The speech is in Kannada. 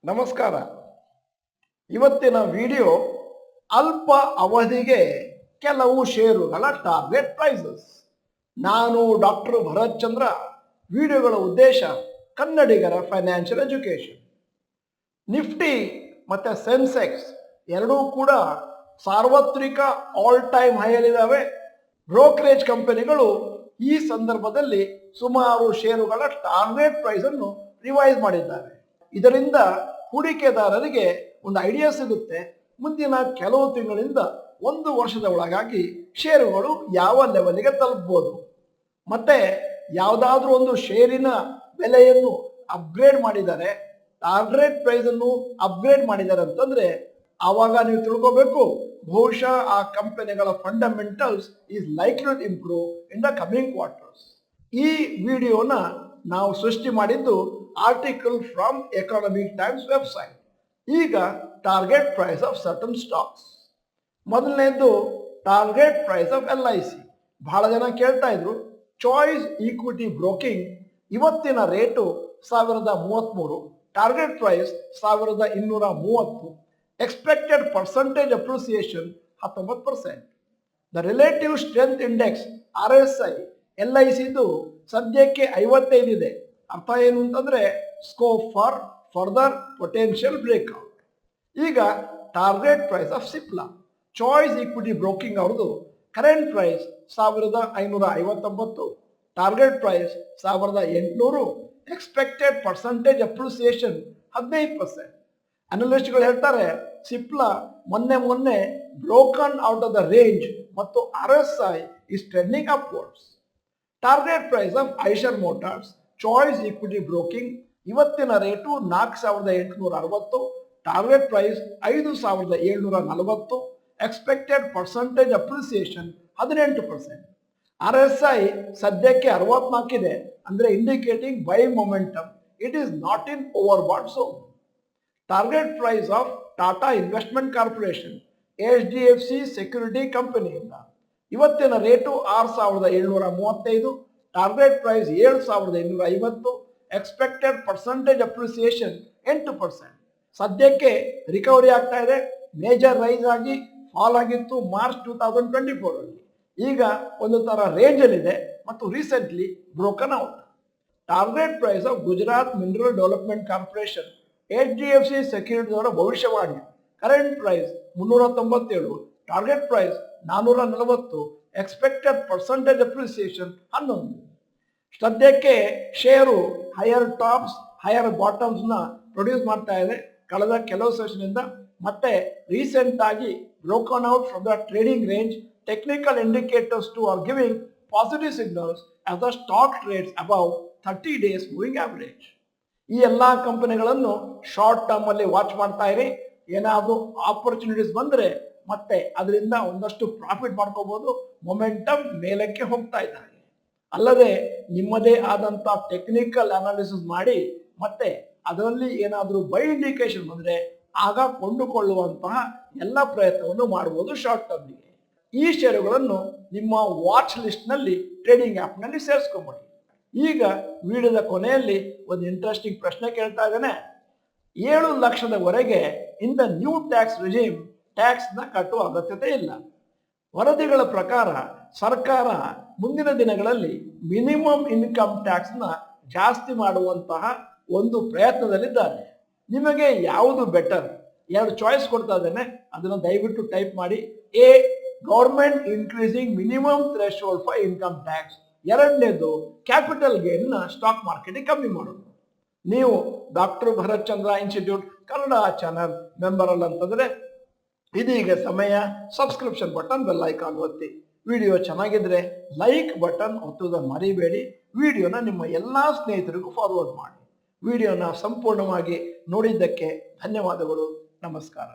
ನಮಸ್ಕಾರ. ಇವತ್ತಿನ ವಿಡಿಯೋ ಅಲ್ಪ ಅವಧಿಗೆ ಕೆಲವು ಷೇರುಗಳ ಟಾರ್ಗೆಟ್ ಪ್ರೈಸಸ್. ನಾನು ಡಾಕ್ಟರ್ ಭರತ್ ಚಂದ್ರ. ವಿಡಿಯೋಗಳ ಉದ್ದೇಶ ಕನ್ನಡಿಗರ ಫೈನಾನ್ಷಿಯಲ್ ಎಜುಕೇಶನ್. ನಿಫ್ಟಿ ಮತ್ತು ಸೆನ್ಸೆಕ್ಸ್ ಎರಡೂ ಕೂಡ ಸಾರ್ವತ್ರಿಕ ಆಲ್ ಟೈಮ್ ಹೈಯಲ್ಲಿದ್ದಾವೆ. ಬ್ರೋಕರೇಜ್ ಕಂಪನಿಗಳು ಈ ಸಂದರ್ಭದಲ್ಲಿ ಸುಮಾರು ಷೇರುಗಳ ಟಾರ್ಗೆಟ್ ಪ್ರೈಸ್ ಅನ್ನು ರಿವೈಸ್ ಮಾಡಿದ್ದಾರೆ. ಇದರಿಂದ ಹೂಡಿಕೆದಾರರಿಗೆ ಒಂದು ಐಡಿಯಾ ಸಿಗುತ್ತೆ, ಮುಂದಿನ ಕೆಲವು ತಿಂಗಳಿಂದ ಒಂದು ವರ್ಷದ ಒಳಗಾಗಿ ಷೇರುಗಳು ಯಾವ ಲೆವೆಲ್ಗೆ ತಲುಪಬಹುದು. ಮತ್ತೆ ಯಾವುದಾದ್ರೂ ಒಂದು ಷೇರಿನ ಬೆಲೆಯನ್ನು ಅಪ್ಗ್ರೇಡ್ ಮಾಡಿದ್ದಾರೆ, ಟಾರ್ಗೆಟ್ ಪ್ರೈಸ್ ಅನ್ನು ಅಪ್ಗ್ರೇಡ್ ಮಾಡಿದ್ದಾರೆ ಅಂತಂದ್ರೆ ಆವಾಗ ನೀವು ತಿಳ್ಕೋಬೇಕು, ಬಹುಶಃ ಆ ಕಂಪನಿಗಳ fundamentals is likely to improve in the coming quarters. ಈ ವಿಡಿಯೋನ ನಾವು ಸೃಷ್ಟಿ ಮಾಡಿದ್ದು article from Economic Times website. ಈಗ target price of certain stocks. ಮೊದಲನೇದು ಟಾರ್ಗೆಟ್ ಪ್ರೈಸ್ ಆಫ್ LIC. ಬಹಳ ಜನ ಕೇಳ್ತಾ ಇದ್ರು, ಚಾಯ್ಸ್ ಈಕ್ವಿಟಿ ಬ್ರೋಕಿಂಗ್ ಇವತ್ತಿನ rate 1033, target price 1230, expected percentage appreciation 19%. The relative strength index RSI LICದು ಸದ್ಯಕ್ಕೆ 55 ಇದೆ. ಅರ್ಥ ಏನು ಅಂತಂದ್ರೆ scope for further potential breakout. ಈಗ target price of Cipla. Choice Equity Broking ಅವ್ರದ್ದು current price 1559, target price 1800, expected percentage appreciation 15%. ಅನಲಿಸ್ಟ್ಗಳು ಹೇಳ್ತಾರೆ ಸಿಪ್ಲಾ ಮೊನ್ನೆ broken out of the range ಮತ್ತು RSI is trending upwards. Target price of Eicher Motors Choice Equity Broking ಇವತ್ತಿನ rate 4860, target price 5740, expected percentage appreciation 18%. RSI ಸದ್ಯಕ್ಕೆ 64 ಇದೆ, ಅಂದ್ರೆ indicating buy momentum. It is not in over bought zone. Target price of Tata investment corporation HDFC security ಕಂಪನಿಯಿಂದ ಇವತ್ತಿನ rate 6735, target price 7250, expected percentage appreciation 8%. ಸದ್ಯಕ್ಕೆ ರಿಕವರಿ ಆಗ್ತಾ ಇದೆ. ಮೇಜರ್ ರೈಸ್ ಆಗಿ ಫಾಲ್ ಆಗಿತ್ತು ಮಾರ್ಚ್ 2024 ಅಲ್ಲಿ. ಈಗ ಒಂದು ತರ ರೇಂಜ್ ಅಲ್ಲಿದೆ ಮತ್ತು recently broken out. Target price of Gujarat mineral development corporation HDFC security ಅವರ ಭವಿಷ್ಯವಾಣಿ current price 397, target price 440, expected percentage appreciation 11. ಸದ್ಯಕ್ಕೆ share higher tops higher bottoms ನ ಪ್ರೊಡ್ಯೂಸ್ ಮಾಡ್ತಾ ಇದೆ ಕಳೆದ ಕೆಲವು ಸೆಷನ್ ಇಂದ. ಮತ್ತೆ ರೀಸೆಂಟ್ ಆಗಿ broken out from the trading range. Technical indicators too are giving positive signals as the stock trades above 30 days moving average. ಈ ಎಲ್ಲಾ ಕಂಪನಿಗಳನ್ನು ಶಾರ್ಟ್ ಟರ್ಮ್ ಅಲ್ಲಿ ವಾಚ್ ಮಾಡ್ತಾ ಇರಿ. ಏನಾದರೂ ಆಪರ್ಚುನಿಟೀಸ್ ಬಂದ್ರೆ ಮತ್ತೆ ಅದರಿಂದ ಒಂದಷ್ಟು ಪ್ರಾಫಿಟ್ ಮಾಡ್ಕೋಬಹುದು. ಮೊಮೆಂಟಮ್ ಮೇಲಕ್ಕೆ ಹೋಗ್ತಾ ಇದ್ದಾರೆ. ಅಲ್ಲದೆ ನಿಮ್ಮದೇ ಆದಂತ ಟೆಕ್ನಿಕಲ್ ಅನಾಲಿಸಿಸ್ ಮಾಡಿ ಮತ್ತೆ ಅದರಲ್ಲಿ ಏನಾದರೂ ಬೈ ಇಂಡಿಕೇಶನ್ ಬಂದ್ರೆ ಆಗ ಕೊಂಡುಕೊಳ್ಳುವಂತಹ ಎಲ್ಲ ಪ್ರಯತ್ನವನ್ನು ಮಾಡಬಹುದು ಶಾರ್ಟ್ ಟರ್ಮ್ಗೆ. ಈ ಷೇರುಗಳನ್ನು ನಿಮ್ಮ ವಾಚ್ ಲಿಸ್ಟ್ ನಲ್ಲಿ ಟ್ರೇಡಿಂಗ್ ಆಪ್ ನಲ್ಲಿ ಸೇರಿಸ್ಕೊಂಡ್ಬಿಡಿ. ಈಗ ವಿಡಿಯೋದ ಕೊನೆಯಲ್ಲಿ ಒಂದು ಇಂಟ್ರೆಸ್ಟಿಂಗ್ ಪ್ರಶ್ನೆ ಕೇಳ್ತಾ ಇದ್ದೇನೆ. 7 ಲಕ್ಷದವರೆಗೆ in the new tax regime tax ನ ಕಟ್ಟುವ ಅಗತ್ಯತೆ ಇಲ್ಲ. ವರದಿಗಳ ಪ್ರಕಾರ ಸರ್ಕಾರ ಮುಂದಿನ ದಿನಗಳಲ್ಲಿ ಮಿನಿಮಮ್ ಇನ್ಕಮ್ ಟ್ಯಾಕ್ಸ್ ನ ಜಾಸ್ತಿ ಮಾಡುವಂತಹ ಒಂದು ಪ್ರಯತ್ನದಲ್ಲಿದ್ದಾರೆ. ನಿಮಗೆ ಯಾವುದು ಬೆಟರ್? 2 ಚಾಯ್ಸ್ ಕೊಡ್ತಾ ಇದ್ದೇನೆ, ಅದನ್ನು ದಯವಿಟ್ಟು ಟೈಪ್ ಮಾಡಿ. A, government increasing minimum threshold for income tax. ಎರಡನೇದು ಕ್ಯಾಪಿಟಲ್ ಗೇನ್ ನ ಸ್ಟಾಕ್ ಮಾರ್ಕೆಟ್ ಕಮ್ಮಿ ಮಾಡೋದು. ನೀವು ಡಾಕ್ಟರ್ ಭರತ್ ಚಂದ್ರ ಇನ್ಸ್ಟಿಟ್ಯೂಟ್ ಕನ್ನಡ ಚಾನಲ್ ಮೆಂಬರ್ ಅಲ್ಲ ಅಂತಂದ್ರೆ ಇದೀಗ ಸಮಯ. ಸಬ್ಸ್ಕ್ರಿಪ್ಷನ್ ಬಟನ್, ಬೆಲ್ ಐಕಾನ್ ಒತ್ತಿ. ವಿಡಿಯೋ ಚೆನ್ನಾಗಿದ್ರೆ ಲೈಕ್ ಬಟನ್ ಒತ್ತುವುದನ್ನು ಮರಿಬೇಡಿ. ವಿಡಿಯೋನ ನಿಮ್ಮ ಎಲ್ಲಾ ಸ್ನೇಹಿತರಿಗೂ ಫಾರ್ವರ್ಡ್ ಮಾಡಿ. ವಿಡಿಯೋನ ಸಂಪೂರ್ಣವಾಗಿ ನೋಡಿದ್ದಕ್ಕೆ ಧನ್ಯವಾದಗಳು. ನಮಸ್ಕಾರ.